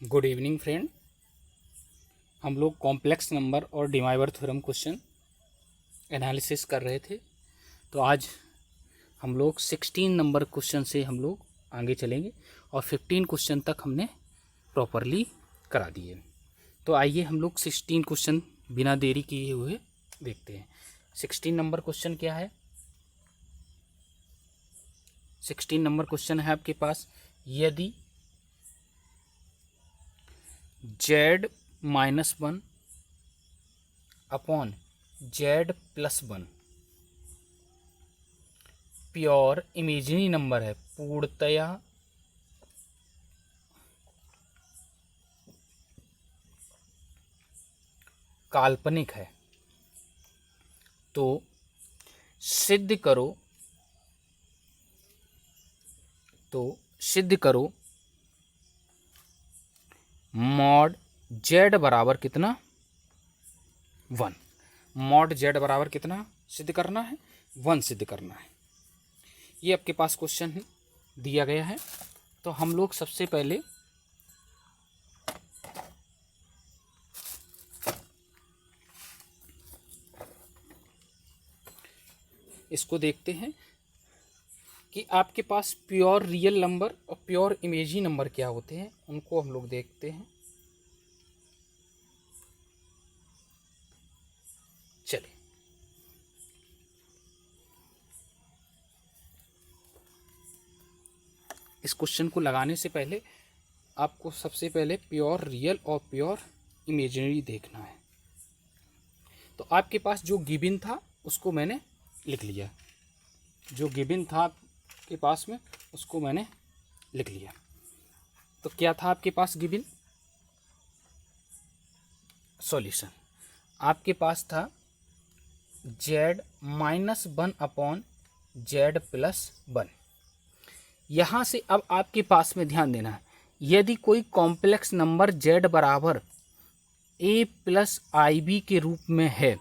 Good evening friend. हम लोग complex number और डिमाइवर थ्योरम क्वेश्चन एनालिसिस कर रहे थे। तो आज हम लोग 16 नंबर क्वेश्चन से हम लोग आगे चलेंगे और 15 क्वेश्चन तक हमने प्रॉपरली करा दिए। तो आइए हम लोग 16 क्वेश्चन बिना देरी किए हुए देखते हैं। 16 नंबर क्वेश्चन क्या है? 16 नंबर क्वेश्चन है आपके पास, यदि z-1 upon z+1 pure imaginary number है, पूर्णतया काल्पनिक है, तो सिद्ध करो मॉड z बराबर कितना 1। मॉड z बराबर कितना सिद्ध करना है? 1 सिद्ध करना है। ये आपके पास क्वेश्चन दिया गया है। तो हम लोग सबसे पहले इसको देखते हैं कि आपके पास प्योर रियल नंबर और प्योर इमेजिनरी नंबर क्या होते हैं, उनको हम लोग देखते हैं। चलिए, इस क्वेश्चन को लगाने से पहले आपको सबसे पहले प्योर रियल और प्योर इमेजिनरी देखना है। तो आपके पास जो गिवन था उसको मैंने लिख लिया, जो गिवन था आपके पास में उसको मैंने लिख लिया। तो क्या था आपके पास गिवन? सॉल्यूशन आपके पास था z-1 अपॉन z+1। यहाँ से अब आपके पास में ध्यान देना है, यदि कोई कॉम्प्लेक्स नंबर z बराबर a+ib के रूप में है,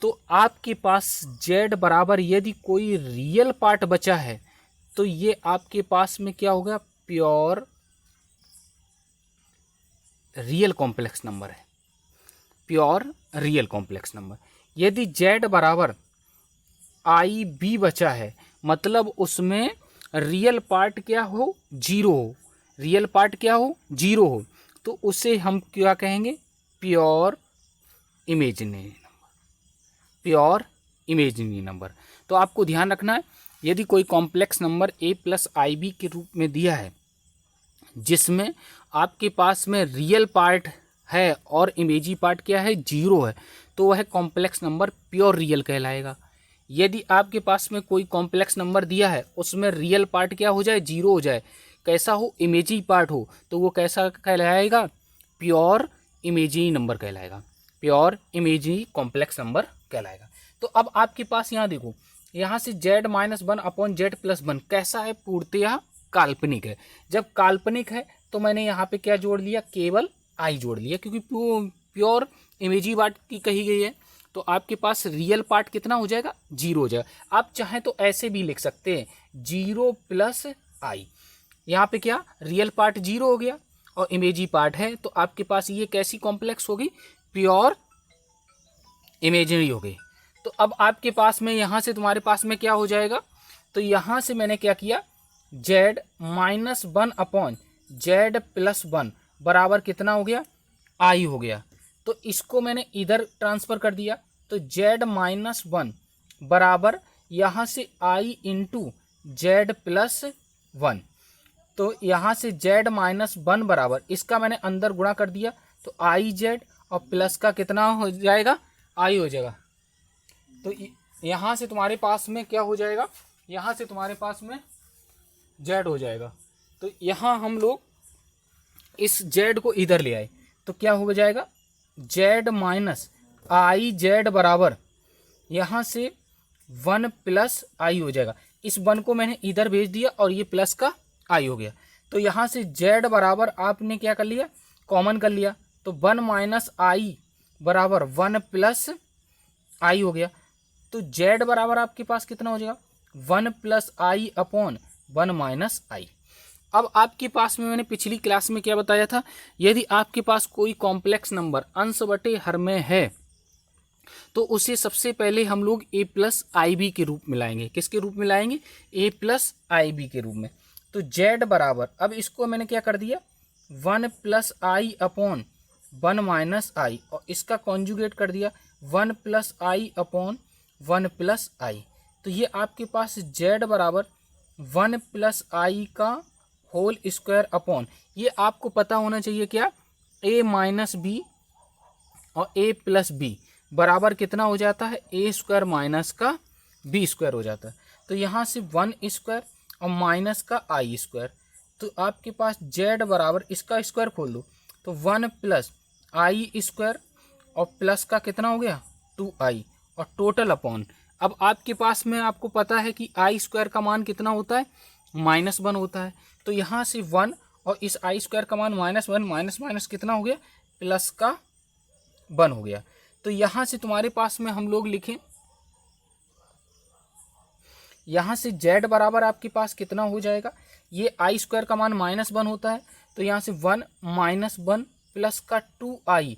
तो आपके पास z बराबर यदि कोई रियल पार्ट बचा है तो ये आपके पास में क्या होगा? प्योर रियल कॉम्प्लेक्स नंबर है, प्योर रियल कॉम्प्लेक्स नंबर। यदि z बराबर ib बचा है, मतलब उसमें रियल पार्ट क्या हो? 0 हो। रियल पार्ट क्या हो? 0 हो। तो उसे हम क्या कहेंगे? Pure imaginary number, pure imaginary number. तो आपको ध्यान रखना है, यदि कोई कॉम्प्लेक्स नंबर a+ib के रूप में दिया है जिसमें आपके पास में रियल पार्ट है और इमेजी पार्ट क्या है? 0 है, तो वह कॉम्प्लेक्स नंबर प्योर रियल कहलाएगा। यदि आपके पास में कोई कॉम्प्लेक्स नंबर दिया है उसमें रियल पार्ट क्या हो जाए? 0 हो जाए, कैसा हो? इमेजी पार्ट हो, तो वो कैसा कहलाएगा? प्योर इमेजिनरी नंबर कहलाएगा, प्योर इमेजिनरी कॉम्प्लेक्स नंबर कहलाएगा। तो अब आपके पास यहाँ देखो, यहाँ से z-1 अपॉन z+1 कैसा है? पूर्णतया काल्पनिक है। जब काल्पनिक है तो मैंने यहाँ पे क्या जोड़ लिया? केवल i जोड़ लिया, क्योंकि प्योर इमेजिनरी पार्ट की कही गई है। तो आपके पास रियल पार्ट कितना हो जाएगा? 0 हो जाएगा। आप चाहें तो ऐसे भी लिख सकते हैं 0+i। यहाँ पे क्या? रियल पार्ट 0 हो गया और इमेजी पार्ट है, तो आपके पास ये कैसी कॉम्प्लेक्स होगी? प्योर इमेजिनरी हो गई। तो अब आपके पास में यहाँ से तुम्हारे पास में क्या हो जाएगा? तो यहाँ से मैंने क्या किया? z-1 अपॉन z+1 बराबर कितना हो गया? i हो गया। तो इसको मैंने इधर ट्रांसफ़र कर दिया, तो z-1 बराबर यहाँ से i इंटू z+1। तो यहाँ से z-1 बराबर इसका मैंने अंदर गुणा कर दिया, तो iz और प्लस का कितना हो जाएगा? i हो जाएगा। तो यहाँ से तुम्हारे पास में क्या हो जाएगा? यहाँ से तुम्हारे पास में z हो जाएगा। तो यहाँ हम लोग इस z को इधर ले आए, तो क्या हो जाएगा? z-i बराबर यहाँ से 1+i हो जाएगा। इस 1 को मैंने इधर भेज दिया और ये प्लस का i हो गया। तो यहाँ से z बराबर आपने क्या कर लिया? कॉमन कर लिया, तो 1 - i बराबर 1+i हो गया। तो z बराबर आपके पास कितना हो जाएगा? 1+i upon 1 - i। अब आपके पास में मैंने पिछली क्लास में क्या बताया था, यदि आपके पास कोई कॉम्प्लेक्स नंबर अंश बटे हर में है तो उसे सबसे पहले हम लोग a प्लस आई बी के रूप में लाएंगे। किसके रूप में लाएंगे? a प्लस आई बी के रूप में। तो z बराबर, अब इसको मैंने क्या कर दिया, 1 प्लस आई अपॉन 1 माइनस आई, और इसका कॉन्जुगेट कर दिया 1 प्लस आई अपॉन 1 प्लस आई। तो ये आपके पास z बराबर 1 प्लस आई का होल स्क्वायर अपॉन, ये आपको पता होना चाहिए क्या, a माइनस बी और a प्लस बी बराबर कितना हो जाता है, a स्क्वायर माइनस का b स्क्वायर हो जाता है। तो यहाँ से 1 स्क्वायर और माइनस का आई स्क्वायर, तो आपके पास z बराबर, इसका स्क्वायर खोल दो तो 1 प्लस आई स्क्वायर और प्लस का कितना हो गया 2i और टोटल अपॉन, अब आपके पास में आपको पता है कि आई स्क्वायर का मान कितना होता है, -1 होता है। तो यहाँ से 1 और इस आई स्क्वायर का मान -1, माइनस माइनस कितना हो गया, प्लस का 1 हो गया। तो यहाँ से तुम्हारे पास में हम लोग लिखें, यहाँ से z बराबर आपके पास कितना हो जाएगा, ये आई स्क्वायर का मान -1 होता है, तो यहाँ से 1 -1 प्लस का 2i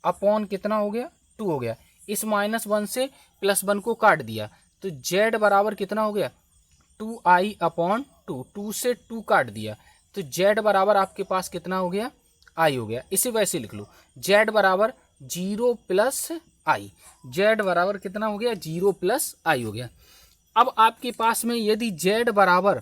अपॉन कितना हो गया 2 हो गया। इस -1 से +1 को काट दिया तो z बराबर कितना हो गया 2i अपॉन 2, 2 से 2 काट दिया तो z बराबर आपके पास कितना हो गया i हो गया। इसे वैसे लिख लो, z बराबर 0 प्लस आई, z बराबर कितना हो गया 0 प्लस आई हो गया। अब आपके पास में यदि z बराबर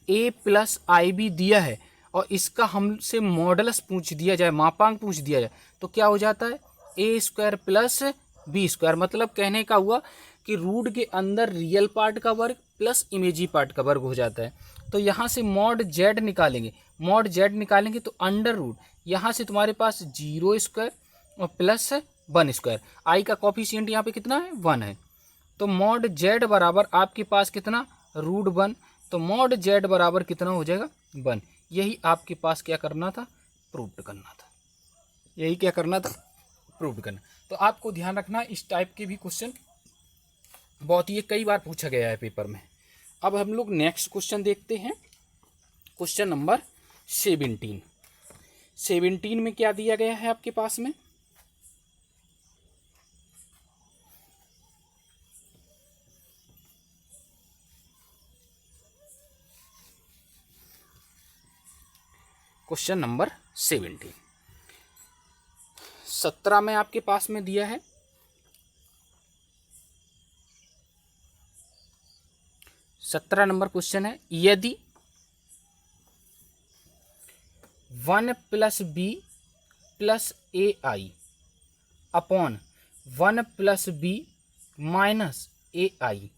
a प्लस आई बी दिया है और इसका हमसे मॉडलस पूछ दिया जाए, मापांक पूछ दिया जाए, तो क्या हो जाता है a square plus B square, मतलब कहने का हुआ कि रूट के अंदर रियल पार्ट का वर्ग प्लस इमेजी पार्ट का वर्ग हो जाता है। तो यहाँ से मॉड z निकालेंगे, मॉड z निकालेंगे तो अंडर रूट, यहाँ से तुम्हारे पास 0 स्क्वायर और प्लस 1 स्क्वायर, आई का कॉफिशिएंट यहाँ पे कितना है 1 है, तो मॉड z बराबर आपके पास कितना √1, तो मॉड z बराबर कितना हो जाएगा 1। यही आपके पास क्या करना था, प्रूव करना था, यही क्या करना था, प्रूव करना। तो आपको ध्यान रखना, इस टाइप के भी क्वेश्चन बहुत ही कई बार पूछा गया है पेपर में। अब हम लोग नेक्स्ट क्वेश्चन देखते हैं, क्वेश्चन नंबर 17 में क्या दिया गया है आपके पास में, क्वेश्चन नंबर 17 में आपके पास में दिया है, सत्रह नंबर क्वेश्चन है, यदि 1 प्लस बी प्लस ए आई अपॉन 1 प्लस बी माइनस ए आई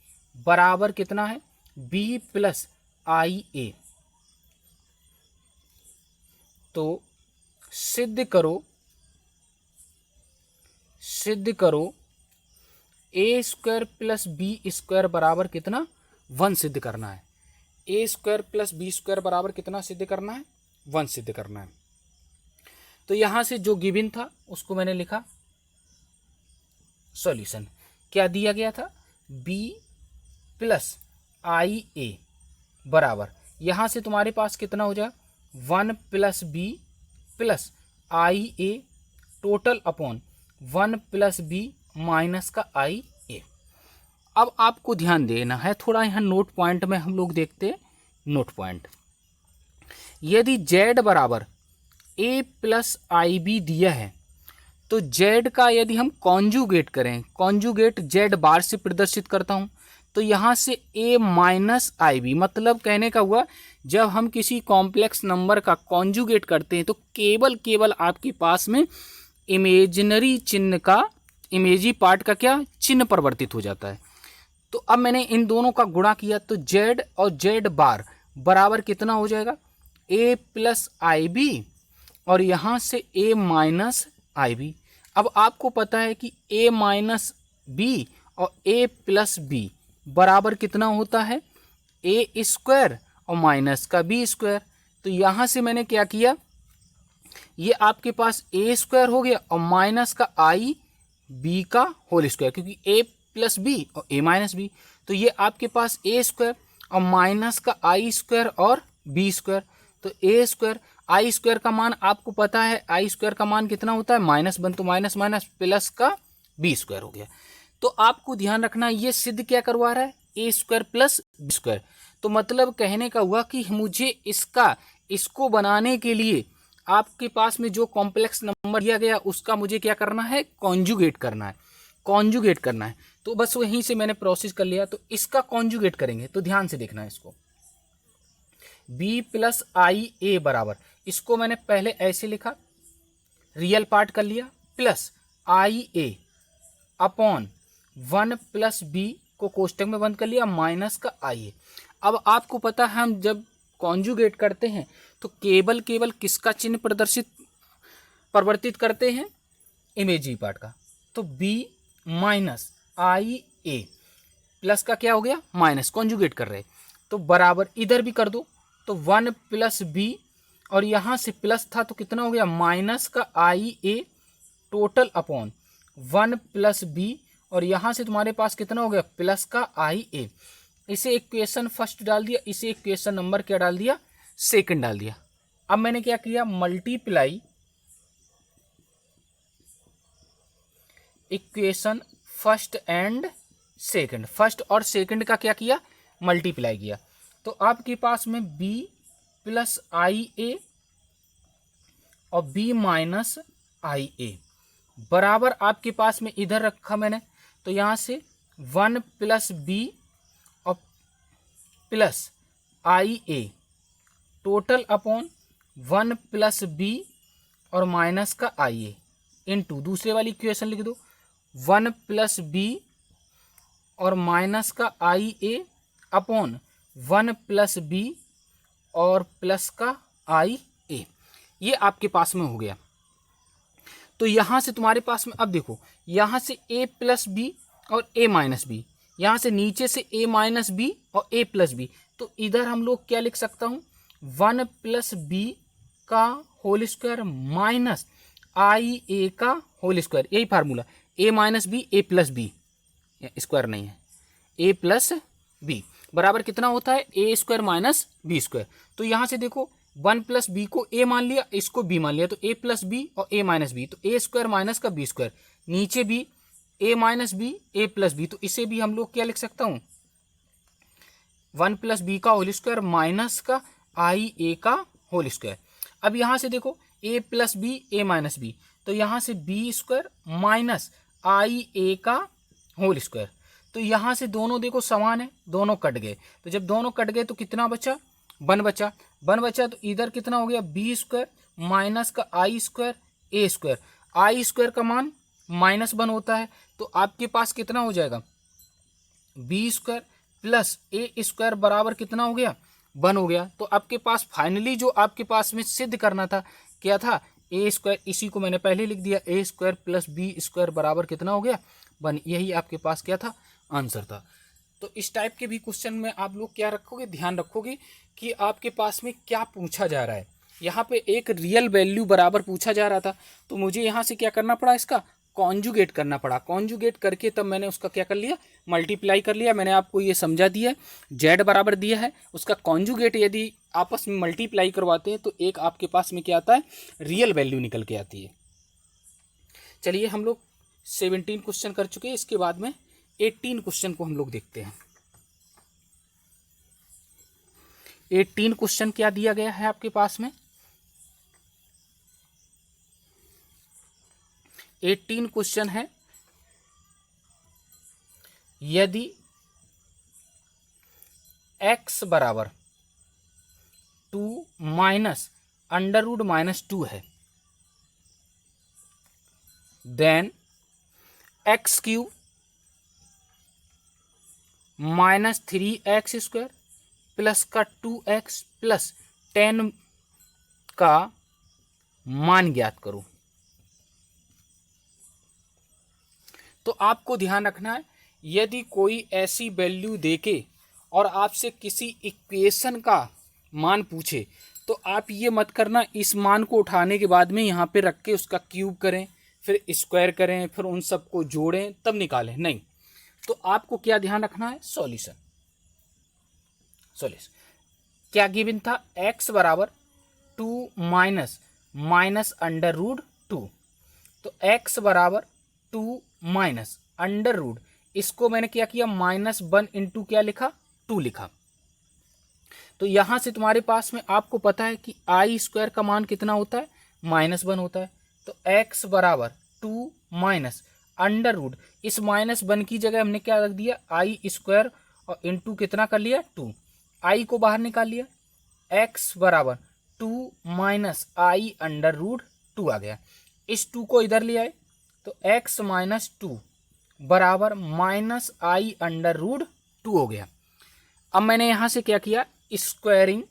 बराबर कितना है b प्लस आई ए, तो सिद्ध करो a square plus B square बराबर कितना 1 सिद्ध करना है। a square plus B square बराबर कितना सिद्ध करना है 1 सिद्ध करना है। तो यहाँ से जो गिवन था उसको मैंने लिखा सॉल्यूशन, क्या दिया गया था b प्लस आई ए बराबर, यहाँ से तुम्हारे पास कितना हो जाए 1 plus B plus I A total upon 1 plus B minus का आई ए। अब आपको ध्यान देना है थोड़ा, यहाँ नोट पॉइंट में हम लोग देखते हैं, नोट पॉइंट, यदि z बराबर a प्लस आई बी दिया है तो z का यदि हम कॉन्जुगेट करें, कॉन्जुगेट z बार से प्रदर्शित करता हूं, तो यहाँ से a माइनस आई बी, मतलब कहने का हुआ जब हम किसी कॉम्प्लेक्स नंबर का कॉन्जुगेट करते हैं तो केवल आपके पास में इमेजिनरी चिन्ह का, इमेजी पार्ट का क्या चिन्ह परिवर्तित हो जाता है। तो अब मैंने इन दोनों का गुणा किया तो z और z बार बराबर कितना हो जाएगा a प्लस आई बी और यहाँ से a माइनस आई बी। अब आपको पता है कि a माइनस बी और a प्लस बी बराबर कितना होता है a स्क्वायर और माइनस का b स्क्वायर। तो यहाँ से मैंने क्या किया, ये आपके पास a स्क्वायर हो गया और माइनस का आई बी का होल स्क्वायर, क्योंकि a प्लस बी और a माइनस बी, तो ये आपके पास a स्क्वायर और माइनस का आई स्क्वायर और बी स्क्वायर, तो ए स्क्वायर, आई स्क्वायर का मान आपको पता है, आई स्क्वायर का मान कितना होता है -1, तो माइनस माइनस प्लस का बी स्क्वायर हो गया। तो आपको ध्यान रखना ये सिद्ध क्या करवा रहा है, A square plus B square. तो मतलब कहने का हुआ कि मुझे इसको बनाने के लिए आपके पास में जो कॉम्प्लेक्स नंबर दिया गया उसका मुझे क्या करना है, कॉन्जुगेट करना है, कॉन्जुगेट करना है। तो बस वहीं से मैंने प्रोसेस कर लिया। तो इसका कॉन्जुगेट करेंगे, तो ध्यान से देखना है इसको, b प्लस आई ए बराबर, इसको मैंने पहले ऐसे लिखा, रियल पार्ट कर लिया, plus I A upon 1 plus B को कोष्टक में बंद कर लिया, माइनस का आई ए। अब आपको पता है हम जब कॉन्जुगेट करते हैं तो केवल किसका चिन्ह परिवर्तित करते हैं, इमेजी पार्ट का। तो b minus I A plus का क्या हो गया, माइनस, कॉन्जुगेट कर रहे, तो बराबर इधर भी कर दो, तो 1 प्लस बी और यहाँ से प्लस था तो कितना हो गया, माइनस का I A total upon 1 plus B और यहाँ से तुम्हारे पास कितना हो गया, प्लस का आई ए। इसे इक्वेशन फर्स्ट डाल दिया, इसे इक्वेशन नंबर क्या डाल दिया, सेकंड डाल दिया। अब मैंने क्या किया, multiply equation first and second, first और सेकंड का क्या किया, मल्टीप्लाई किया। तो आपके पास में b प्लस आई ए और b माइनस आई ए बराबर आपके पास में इधर रखा मैंने, तो यहाँ से 1 प्लस बी और plus I A total upon 1 plus B और माइनस का आई ए इंटू दूसरे वाली इक्वेशन लिख दो, 1 प्लस बी और माइनस का I A upon 1 plus B और प्लस का आई ए। ये आपके पास में हो गया। तो यहाँ से तुम्हारे पास में, अब देखो यहाँ से a प्लस बी और a माइनस बी, यहाँ से नीचे से a माइनस बी और a प्लस बी, तो इधर हम लोग क्या लिख सकता हूँ, 1 प्लस बी का whole square minus I A का होल स्क्वायर, यही formula, a minus B A plus B, square नहीं है, a प्लस बी बराबर कितना होता है, A square minus B square. तो यहाँ से देखो 1 प्लस बी को a मान लिया, इसको b मान लिया, तो a प्लस बी और a माइनस बी, तो ए स्क्वायर माइनस का बी स्क्वायर, नीचे भी a minus B A plus B, तो इसे भी हम लोग क्या लिख सकता हूँ, 1 प्लस बी का होल स्क्वायर माइनस का आई ए का होल स्क्वायर। अब यहाँ से देखो a plus B A minus B, तो यहाँ से B square minus I A का होल स्क्वायर, तो यहाँ से दोनों देखो समान है, दोनों कट गए, तो जब दोनों कट गए तो कितना बचा, 1 बचा, 1 बचा, तो इधर कितना हो गया, बी स्क्वायर माइनस का आई स्क्वायर ए स्क्वायर, आई स्क्वायर का मान -1 होता है, तो आपके पास कितना हो जाएगा, बी स्क्वायर प्लस ए स्क्वायर बराबर कितना हो गया, 1 हो गया। तो आपके पास फाइनली जो आपके पास में सिद्ध करना था क्या था, ए स्क्वायर, इसी को मैंने पहले लिख दिया, ए स्क्वायर प्लस बी स्क्वायर बराबर कितना हो गया, 1, यही आपके पास क्या था, आंसर था। तो इस टाइप के भी क्वेश्चन में आप लोग क्या रखोगे, ध्यान रखोगे कि आपके पास में क्या पूछा जा रहा है। यहाँ पे एक रियल वैल्यू बराबर पूछा जा रहा था, तो मुझे यहाँ से क्या करना पड़ा, इसका कॉन्जुगेट करना पड़ा, कॉन्जुगेट करके तब मैंने उसका क्या कर लिया, मल्टीप्लाई कर लिया। मैंने आपको ये समझा दिया, जेड बराबर दिया है, उसका कॉन्जुगेट यदि आपस में मल्टीप्लाई करवाते हैं तो एक आपके पास में क्या आता है, रियल वैल्यू निकल के आती है। चलिए हम लोग 17 क्वेश्चन कर चुके हैं, इसके बाद में 18 क्वेश्चन को हम लोग देखते हैं। 18 क्वेश्चन क्या दिया गया है आपके पास में, 18 क्वेश्चन है, यदि x बराबर 2 माइनस √-2 है, then x³ minus 3x² plus का 2x प्लस 10 का मान ज्ञात करो। तो आपको ध्यान रखना है, यदि कोई ऐसी वैल्यू देके और आपसे किसी इक्वेशन का मान पूछे तो आप ये मत करना इस मान को उठाने के बाद में यहाँ पे रख के उसका क्यूब करें, फिर स्क्वायर करें, फिर उन सबको जोड़ें तब निकालें, नहीं। तो आपको क्या ध्यान रखना है, सॉल्यूशन। क्या गिवन था, x बराबर 2 माइनस माइनस अंडर रूट 2। तो x बराबर 2 माइनस अंडर रूट, इसको मैंने क्या किया, -1 इंटू क्या लिखा, 2 लिखा। तो यहां से तुम्हारे पास में आपको पता है कि आई स्क्वायर का मान कितना होता है, -1 होता है। तो x बराबर 2 माइनस अंडर रूट, इस -1 की जगह हमने क्या रख दिया, आई स्क्वायर और इंटू कितना कर लिया, 2। आई को बाहर निकाल लिया, x बराबर 2 माइनस आई अंडर रूट 2 आ गया। इस 2 को इधर ले आए तो x माइनस 2 बराबर माइनस आई अंडर रूट 2 हो गया। अब मैंने यहां से क्या किया, स्क्वायरिंग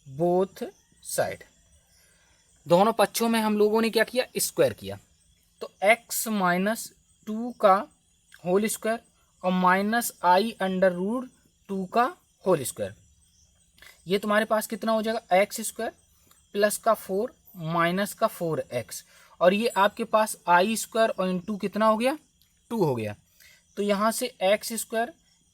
बोथ साइड, दोनों पक्षों में हम लोगों ने क्या किया, स्क्वायर किया। तो x माइनस 2 का होल स्क्वायर और माइनस आई अंडर रूट 2 का होल स्क्वायर, ये तुम्हारे पास कितना हो जाएगा, एक्स स्क्वायर प्लस का 4 माइनस का 4x, और ये आपके पास आई स्क्वायर और इंटू कितना हो गया, 2 हो गया। तो यहाँ से एक्स स्क्वायर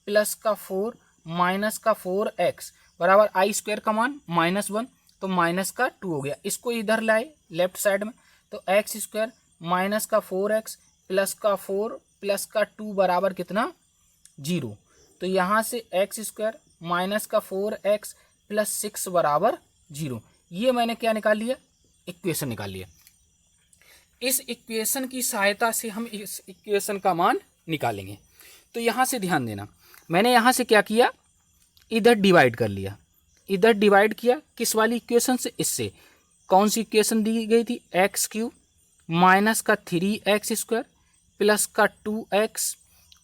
प्लस का 4 माइनस का 4x बराबर आई स्क्वायर का मान -1, तो माइनस का 2 हो गया। इसको इधर लाए लेफ्ट साइड में, तो एक्स स्क्वायर माइनस का 4x प्लस का 4 प्लस का 2 बराबर कितना, 0। तो यहाँ से एक्स स्क्वायर माइनस का 4x प्लस 6 बराबर 0। ये मैंने क्या निकाल लिया, इक्वेशन निकाल लिया। इस इक्वेशन की सहायता से हम इस इक्वेशन का मान निकालेंगे। तो यहाँ से ध्यान देना, मैंने यहाँ से क्या किया, इधर डिवाइड कर लिया, इधर डिवाइड किया किस वाली इक्वेशन से, इससे। कौन सी इक्वेशन दी गई थी, x³ माइनस का 3x स्क्वायर प्लस का 2x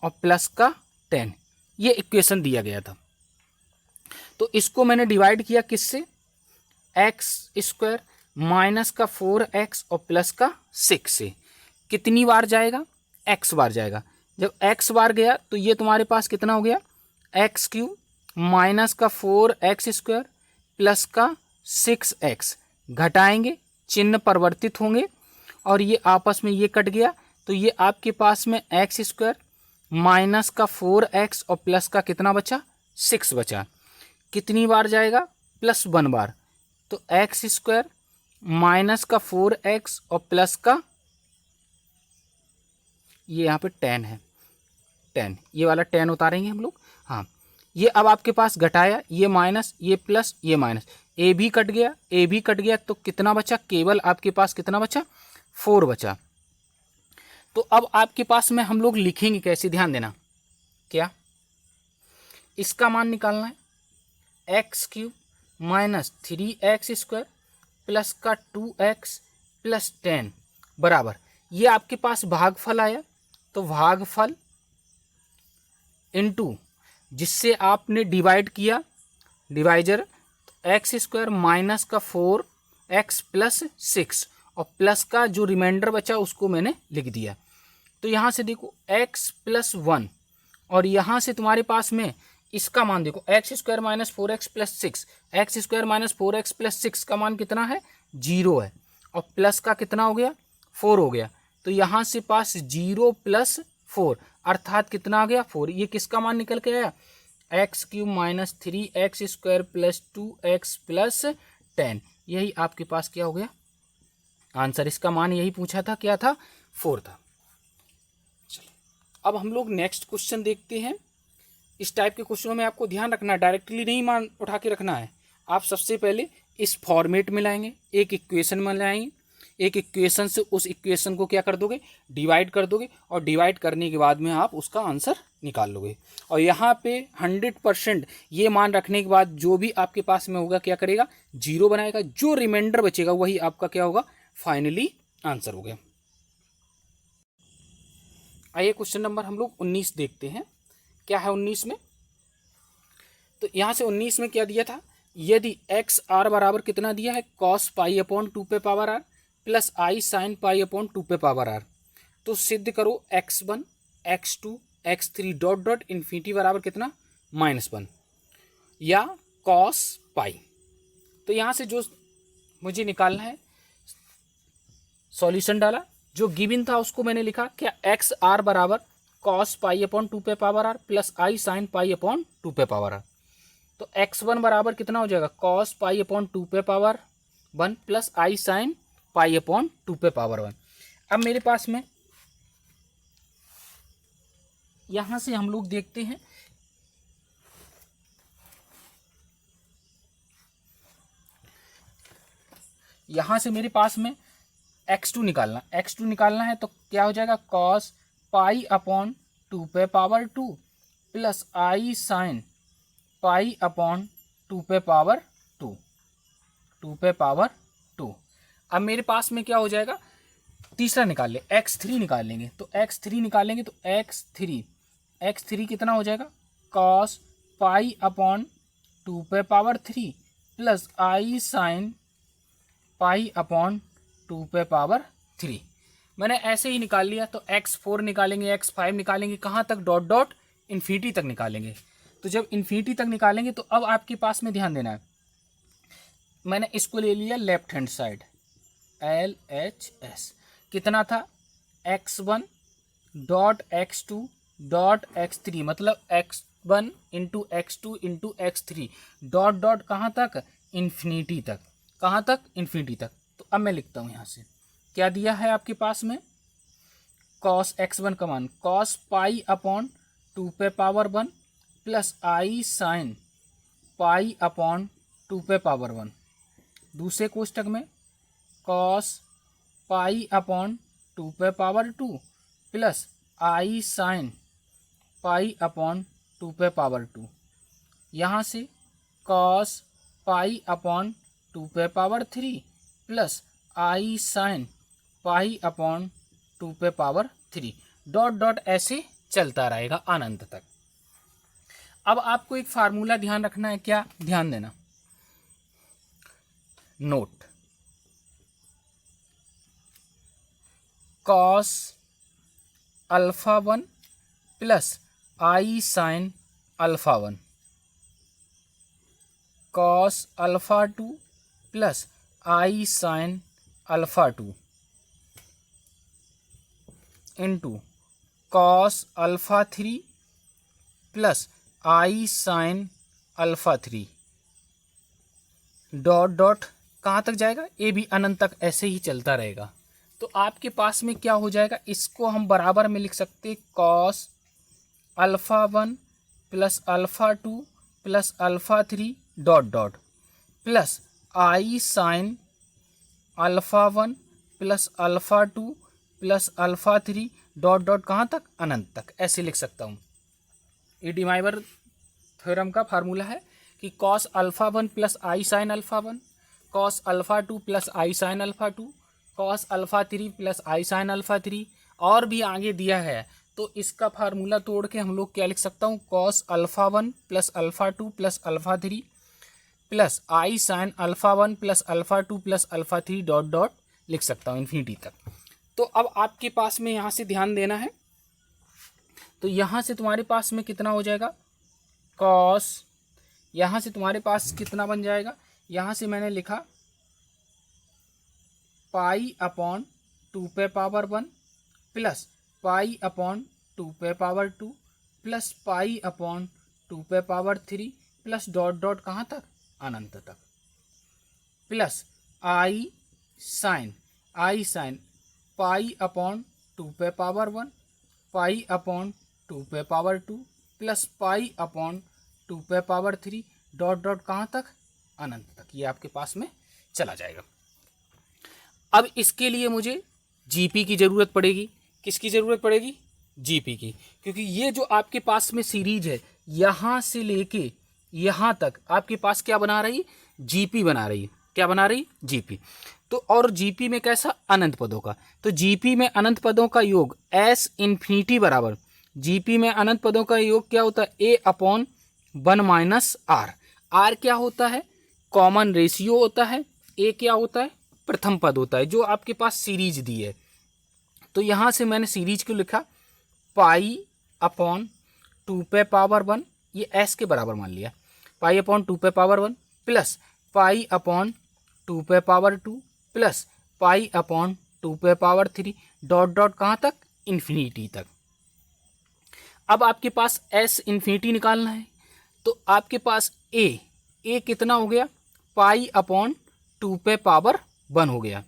और प्लस का 10, ये इक्वेशन दिया गया था। तो इसको मैंने डिवाइड किया किससे, एक्स स्क्वायर माइनस का 4x और प्लस का 6 से। कितनी बार जाएगा, x बार जाएगा। जब x बार गया तो ये तुम्हारे पास कितना हो गया, x³ माइनस का 4x स्क्वायर प्लस का 6x, घटाएंगे चिन्ह परिवर्तित होंगे और ये आपस में ये कट गया, तो ये आपके पास में एक्स स्क्वायर माइनस का 4x और प्लस का कितना बचा, 6 बचा। कितनी बार जाएगा, +1 बार। तो एक्स स्क्वायर माइनस का 4x और प्लस का, ये यहाँ पे 10 है, 10, ये वाला 10 उतारेंगे हम लोग। हाँ, ये अब आपके पास घटाया, ये माइनस, ये प्लस, ये माइनस, ए भी कट गया, ए भी कट गया, तो कितना बचा, केवल आपके पास कितना बचा, 4 बचा। तो अब आपके पास में हम लोग लिखेंगे कैसे, ध्यान देना, क्या, इसका मान निकालना है, x³ minus 3x square plus का 2x प्लस 10 बराबर, ये आपके पास भागफल आया, तो भागफल इनटू जिससे आपने डिवाइड किया, डिवाइजर, तो एक्स स्क्वायर माइनस का 4x प्लस 6 और प्लस का जो रिमाइंडर बचा उसको मैंने लिख दिया। तो यहाँ से देखो x प्लस 1 और यहाँ से तुम्हारे पास में इसका मान देखो, x square minus 4x plus 6, x square minus 4x plus 6 का मान कितना है, 0 है, और प्लस का कितना हो गया, 4 हो गया। तो यहाँ से पास 0 प्लस 4 अर्थात कितना आ गया, 4। ये किसका मान निकल के आया, x³ minus 3x square plus 2x plus 10, यही आपके पास क्या हो गया आंसर। इसका मान यही पूछा था, क्या था, 4 था। चलिए अब हम लोग नेक्स्ट क्वेश्चन देखते हैं। इस टाइप के क्वेश्चनों में आपको ध्यान रखना है, डायरेक्टली नहीं मान उठा के रखना है। आप सबसे पहले इस फॉर्मेट में लाएंगे, एक इक्वेशन में लाएंगे, एक इक्वेशन से उस इक्वेशन को क्या कर दोगे, डिवाइड कर दोगे, और डिवाइड करने के बाद में आप उसका आंसर निकाल लोगे। और यहाँ पे 100% ये मान रखने के बाद जो भी आपके पास में होगा क्या करेगा, 0 बनाएगा, जो रिमाइंडर बचेगा वही आपका क्या होगा, फाइनली आंसर हो गया। आइए क्वेश्चन नंबर हम लोग 19 देखते हैं, क्या है 19 में। तो यहाँ से 19 में क्या दिया था, यदि एक्स आर बराबर कितना दिया है, cos पाई अपॉन 2 पे पावर आर प्लस आई साइन पाई अपॉन 2 पे पावर आर, तो सिद्ध करो x1 x2 x3 dot dot infinity बराबर कितना, -1 या cos पाई। तो यहाँ से जो मुझे निकालना है, सॉल्यूशन डाला, जो गिवन था उसको मैंने लिखा, क्या एक्स आर बराबर कॉस पाई अपॉन 2 पे पावर आर प्लस आई साइन पाई अपॉन 2 पे पावर आर। तो x1 बराबर कितना हो जाएगा, कॉस पाई अपॉन 2 पे पावर 1 प्लस आई साइन पाई अपॉन 2 पे पावर 1। अब मेरे पास में यहां से हम लोग देखते हैं, यहां से मेरे पास में x2 निकालना है तो क्या हो जाएगा, कॉस पाई अपॉन 2 पे पावर 2 प्लस आई साइन पाई अपॉन 2 पे पावर 2। अब मेरे पास में क्या हो जाएगा, तीसरा निकाल ले, x3 निकाल लेंगे तो x3 निकालेंगे तो x3 कितना हो जाएगा, कॉस पाई अपॉन 2 पे पावर 3 प्लस आई साइन पाई अपॉन 2 पे पावर 3। मैंने ऐसे ही निकाल लिया। तो x4 निकालेंगे, x5 निकालेंगे, कहाँ तक, डॉट डॉट इन्फिनिटी तक निकालेंगे। तो जब इन्फिनिटी तक निकालेंगे तो अब आपके पास में ध्यान देना है, मैंने इसको ले लिया लेफ्ट हैंड साइड, LHS कितना था, x1 dot x2 dot x3 मतलब x1 into x2 into x3 dot dot कहाँ तक, इन्फिनिटी तक। कहाँ तक, इन्फिनिटी तक। तो अब मैं लिखता हूँ यहाँ से क्या दिया है आपके पास में, कॉस x1 का मान कॉस पाई अपॉन 2 पे पावर 1 प्लस आई साइन पाई अपॉन 2 पे पावर 1। दूसरे कोष्टक में कॉस पाई अपॉन 2 पे पावर 2 प्लस आई साइन पाई अपॉन 2 पे पावर 2। यहाँ से कॉस पाई अपॉन 2 पे पावर 3 प्लस आई साइन पाई अपॉन 2 पे पावर 3 डॉट डॉट ऐसे चलता रहेगा अनंत तक। अब आपको एक फार्मूला ध्यान रखना है, क्या ध्यान देना, नोट, कॉस अल्फा 1 प्लस आई sine alpha 1 cos alpha 2 plus आई sine alpha 2 into cos alpha 3 plus आई साइन अल्फा 3 डॉट डॉट कहाँ तक जाएगा, ये भी अनंत तक ऐसे ही चलता रहेगा। तो आपके पास में क्या हो जाएगा, इसको हम बराबर में लिख सकते, cos alpha 1 plus alpha 2 plus alpha 3 dot dot plus आई sine alpha 1 plus alpha 2 plus alpha 3 dot dot कहाँ तक, अनंत तक ऐसे लिख सकता हूँ। ये डी माइवर थ्योरम का फार्मूला है कि कॉस अल्फा 1 प्लस आई sine alpha 1, cos alpha 2 plus आई sine alpha 2, cos alpha 3 plus आई साइन अल्फा 3, और भी आगे दिया है। तो इसका फार्मूला तोड़ के हम लोग क्या लिख सकता हूँ, cos alpha 1 plus alpha 2 plus alpha 3 plus आई sine alpha 1 plus alpha 2 plus alpha 3 dot dot लिख सकता हूँ इन्फिनिटी तक। तो अब आपके पास में यहाँ से ध्यान देना है, तो यहाँ से तुम्हारे पास में कितना हो जाएगा, कॉस, यहाँ से तुम्हारे पास कितना बन जाएगा, यहाँ से मैंने लिखा पाई अपॉन 2 पे पावर 1 प्लस पाई अपॉन 2 पे पावर 2 प्लस पाई अपॉन 2 पे पावर 3 प्लस डॉट डॉट कहाँ तक, अनंत तक, प्लस आई साइन पाई अपॉन 2 पे पावर 1 पाई अपॉन 2 पे पावर 2 प्लस पाई अपॉन 2 पे पावर 3 डॉट डॉट कहाँ तक, अनंत तक। ये आपके पास में चला जाएगा। अब इसके लिए मुझे जीपी की ज़रूरत पड़ेगी। किसकी ज़रूरत पड़ेगी, जीपी की, क्योंकि ये जो आपके पास में सीरीज है यहाँ से लेके यहाँ तक आपके पास क्या बना रही, जीपी बना रही है। क्या बना रही, जीपी। तो और जीपी में कैसा, अनंत पदों का। तो जीपी में अनंत पदों का योग एस इन्फिनिटी बराबर, जीपी में अनंत पदों का योग क्या होता है, ए अपॉन 1 माइनस आर। आर क्या होता है, कॉमन रेशियो होता है। ए क्या होता है, प्रथम पद होता है जो आपके पास सीरीज दी है। तो यहाँ से मैंने सीरीज को लिखा पाई अपॉन 2 पे पावर 1, ये एस के बराबर मान लिया, पाई अपॉन 2 पे पावर 1 प्लस पाई अपॉन 2 पे पावर 2 प्लस पाई अपॉन 2 पे पावर 3 डॉट डॉट कहाँ तक, इन्फिनिटी तक। अब आपके पास एस इन्फिनिटी निकालना है, तो आपके पास ए कितना हो गया, पाई अपॉन 2 पे पावर 1 हो गया,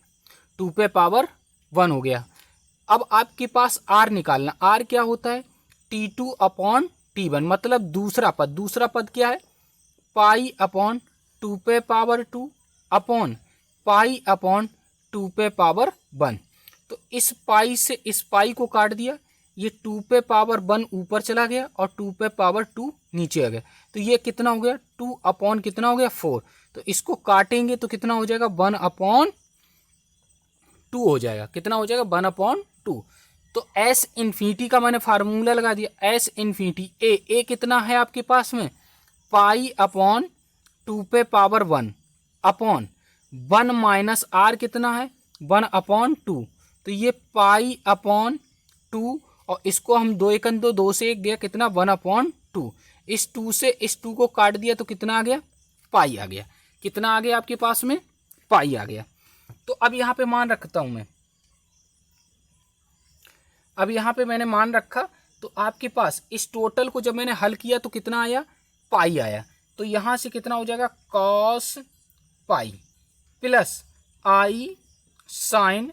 2 पे पावर 1 हो गया। अब आपके पास आर निकालना, आर क्या होता है, T2 अपॉन T1, मतलब दूसरा पद क्या है, पाई अपॉन 2 पे पावर 2 अपॉन पाई अपॉन 2 पे पावर 1। तो इस पाई से इस पाई को काट दिया, ये 2 पे पावर 1 ऊपर चला गया और 2 पे पावर 2 नीचे आ गया, तो ये कितना हो गया, 2 अपॉन कितना हो गया 4। तो इसको काटेंगे तो कितना हो जाएगा, 1 अपॉन 2 हो जाएगा, कितना हो जाएगा 1 अपॉन 2। तो एस इन्फिनिटी का मैंने फार्मूला लगा दिया, एस इन्फिनिटी ए कितना है आपके पास में, पाई अपॉन 2 पे पावर 1 अपॉन 1 माइनस आर कितना है 1 अपॉन 2, तो ये पाई अपॉन 2 और इसको हम 2 एकन 2, 2 से 1 गया कितना 1 अपॉन 2, इस 2 से इस 2 को काट दिया तो कितना आ गया, पाई आ गया, कितना आ गया आपके पास में, पाई आ गया। तो अब यहाँ पे मान रखता हूँ मैं, अब यहाँ पे मैंने मान रखा, तो आपके पास इस टोटल को जब मैंने हल किया तो कितना आया, पाई आया। तो यहाँ से कितना हो जाएगा, कॉस पाई प्लस आई साइन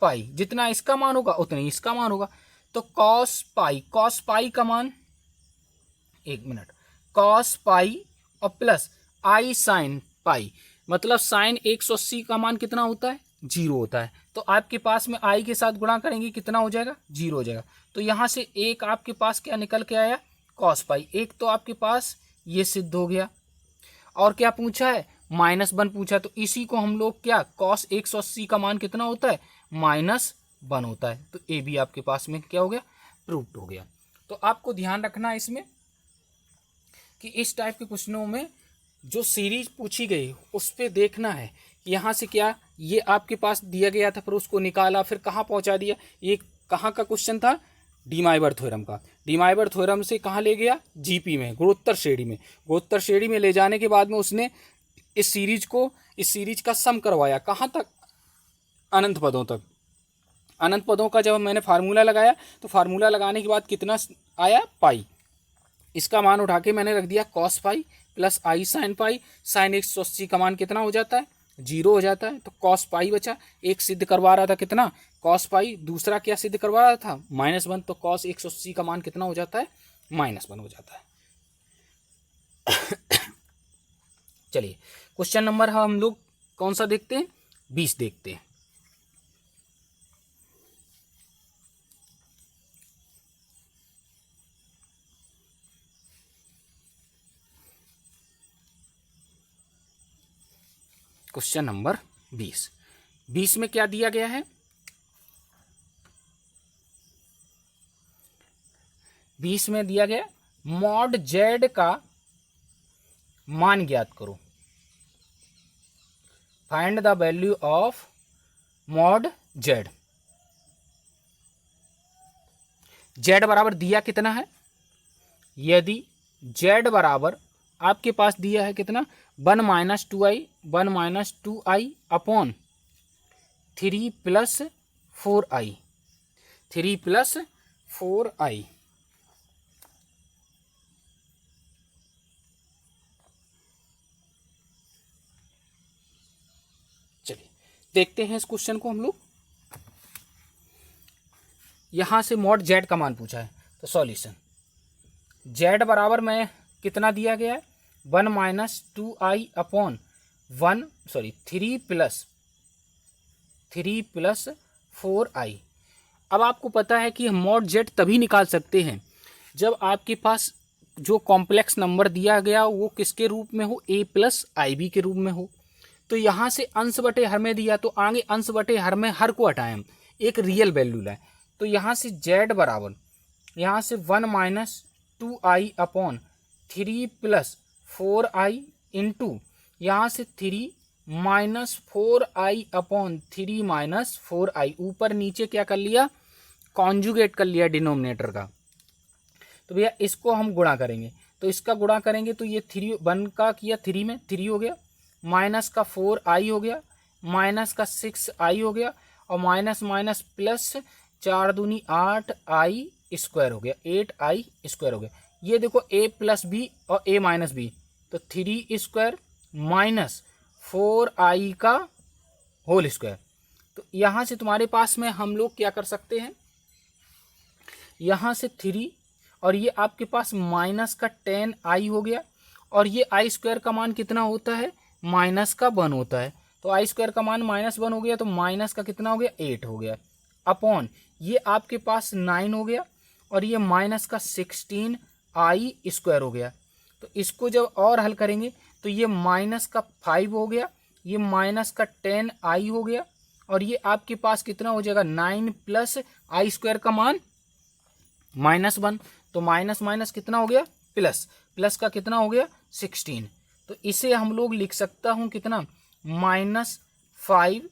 पाई, जितना इसका मान होगा उतना ही इसका मान होगा। तो कॉस पाई का मान, एक मिनट, कॉस पाई और प्लस आई साइन पाई, मतलब साइन 180 का मान कितना होता है, 0 होता है। तो आपके पास में आई के साथ गुणा करेंगे कितना हो जाएगा, 0 हो जाएगा। तो यहाँ से एक आपके पास क्या निकल के आया, कॉस पाई, एक तो आपके पास ये सिद्ध हो गया। और क्या पूछा है, -1 पूछा, तो इसी को हम लोग क्या, कॉस 180 का मान कितना होता है, -1 होता है। तो ए भी आपके पास में क्या हो गया, प्रूव्ड हो गया। तो आपको ध्यान रखना है इसमें कि इस टाइप के क्वेश्चनों में जो सीरीज पूछी गई उस पर देखना है यहाँ से क्या, ये आपके पास दिया गया था, फिर उसको निकाला, फिर कहाँ पहुँचा दिया। ये कहाँ का क्वेश्चन था, डीमाइवर थ्योरम का। डीमाइवर थ्योरम से कहाँ ले गया, जीपी में, गुणोत्तर श्रेणी में। गुणोत्तर श्रेणी में ले जाने के बाद में उसने इस सीरीज का सम करवाया, कहाँ तक, अनंत पदों तक। अनंत पदों का जब मैंने फार्मूला लगाया तो फार्मूला लगाने के बाद कितना आया, पाई। इसका मान उठा के मैंने रख दिया कॉस पाई प्लस आई साइन पाई। साइन 180 का मान कितना हो जाता है, 0 हो जाता है। तो कॉस पाई बचा, एक सिद्ध करवा रहा था कितना, कॉस पाई, दूसरा क्या सिद्ध करवा रहा था, -1। तो कॉस 180 का मान कितना हो जाता है, -1 हो जाता है। चलिए क्वेश्चन नंबर हम लोग कौन सा देखते हैं, 20 देखते हैं। क्वेश्चन नंबर 20 में क्या दिया गया है, 20 में दिया गया मॉड जेड का मान ज्ञात करो, find the value of mod Z. Z बराबर दिया कितना है, यदि जेड बराबर आपके पास दिया है कितना, 1 - 2i, 1 - 2i upon 3 + 4i, 3 + 4i। चलिए देखते हैं इस क्वेश्चन को हम लोग। यहां से मॉड जेड का मान पूछा है, तो सॉल्यूशन, जेड बराबर में कितना दिया गया है, 1 - 2i अपॉन 3 + 4i। अब आपको पता है कि हम मॉड जेड तभी निकाल सकते हैं जब आपके पास जो कॉम्प्लेक्स नंबर दिया गया वो किसके रूप में हो, a + ib के रूप में हो। तो यहाँ से अंश बटे हर में दिया, तो आगे अंश बटे हर में हर को हटाएं, हम एक रियल वैल्यू लाएं। तो यहाँ से जेड बराबर, यहाँ से 1 - 2i अपॉन 3 + 4i इंटू यहाँ से 3 - 4i अपॉन 3 - 4i, ऊपर नीचे क्या कर लिया, कॉन्जुगेट कर लिया डिनोमिनेटर का। तो भैया इसको हम गुणा करेंगे, तो इसका गुणा करेंगे तो ये 3 1 का किया 3 में 3 हो गया, माइनस का 4i हो गया, माइनस का 6i हो गया, और माइनस प्लस 4 दूनी 8i स्क्वायर हो गया, 8i स्क्वायर हो गया। ये देखो a प्लस बी और a माइनस बी, तो 3 स्क्वायर माइनस 4i का होल स्क्वायर। तो यहाँ से तुम्हारे पास में हम लोग क्या कर सकते हैं, यहाँ से 3 और ये आपके पास माइनस का 10i हो गया, और ये i स्क्वायर का मान कितना होता है, माइनस का 1 होता है। तो i स्क्वायर का मान -1 हो गया, तो माइनस का कितना हो गया, 8 हो गया, अपॉन ये आपके पास 9 हो गया, और ये माइनस का 16i स्क्वायर हो गया। तो इसको जब और हल करेंगे तो ये माइनस का 5 हो गया, ये माइनस का 10i हो गया, और ये आपके पास कितना हो जाएगा, 9 प्लस i स्क्वायर का मान -1, तो माइनस माइनस कितना हो गया, प्लस, प्लस का कितना हो गया, 16। तो इसे हम लोग लिख सकता हूँ कितना, -5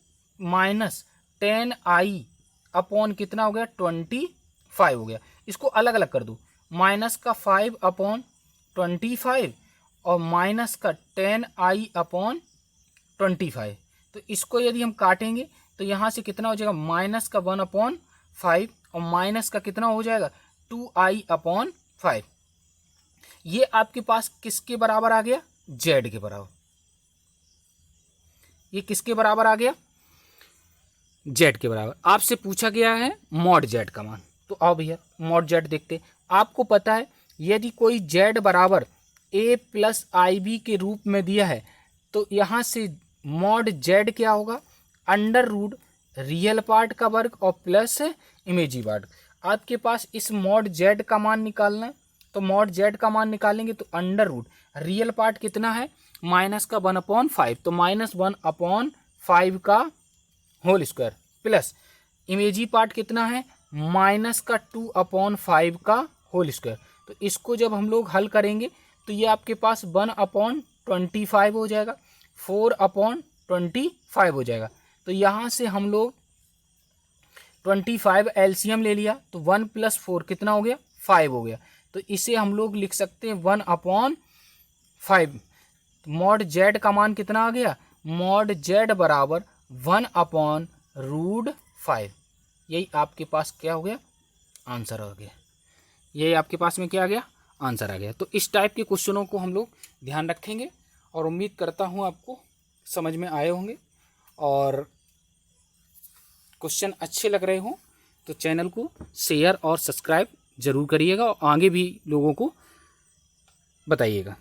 माइनस 10i अपॉन कितना हो गया, 25 हो गया। इसको अलग अलग कर दो, माइनस का 5 अपॉन 25 और माइनस का 10i अपॉन 25। तो इसको यदि हम काटेंगे तो यहाँ से कितना हो जाएगा, माइनस का 1/5 और माइनस का कितना हो जाएगा, 2i अपॉन 5। ये आपके पास किसके बराबर आ गया, z के बराबर। ये किसके बराबर आ गया, z के बराबर। आपसे पूछा गया है मॉड z का मान, तो आओ भैया मॉड z देखते। आपको पता है यदि कोई z बराबर a प्लस IB के रूप में दिया है, तो यहाँ से मॉड z क्या होगा, अंडर रूट रियल पार्ट का वर्ग और प्लस इमेजी पार्ट। आपके पास इस मॉड z का मान निकालना है, तो मॉड z का मान निकालेंगे तो अंडर रूट रियल पार्ट कितना है, माइनस का 1/5, तो -1/5 का होल स्क्वायर, प्लस इमेजी पार्ट कितना है, माइनस का 2/5 का होल स्क्वायर। तो इसको जब हम लोग हल करेंगे तो ये आपके पास 1/25 हो जाएगा, 4/25 हो जाएगा। तो यहाँ से हम लोग 25 एलसीएम ले लिया, तो 1 + 4 कितना हो गया, 5 हो गया। तो इसे हम लोग लिख सकते हैं 1/5। मॉड z का मान कितना आ गया, मॉड z बराबर 1/√5। यही आपके पास क्या हो गया, आंसर आ गया। यही आपके पास में क्या आ गया, आंसर आ गया। तो इस टाइप के क्वेश्चनों को हम लोग ध्यान रखेंगे, और उम्मीद करता हूँ आपको समझ में आए होंगे, और क्वेश्चन अच्छे लग रहे हों तो चैनल को शेयर और सब्सक्राइब ज़रूर करिएगा, और आगे भी लोगों को बताइएगा।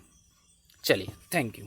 चलिए, थैंक यू।